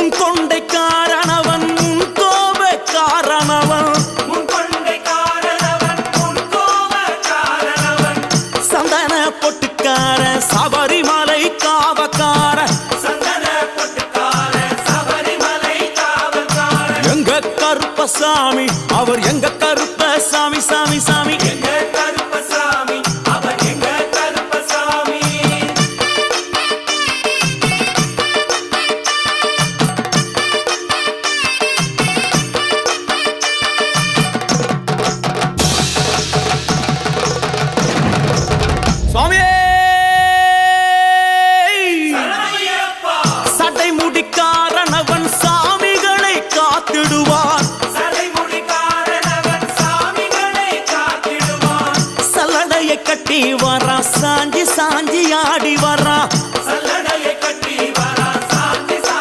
முன் கொண்டை காரணவன் முன் கோப காரணவன் சந்தன பொட்டுக்கார சபரிமலை காவக்கார எங்க கருப்பசாமி அவர் எங்க கருப்ப சாமி சாமி சாமி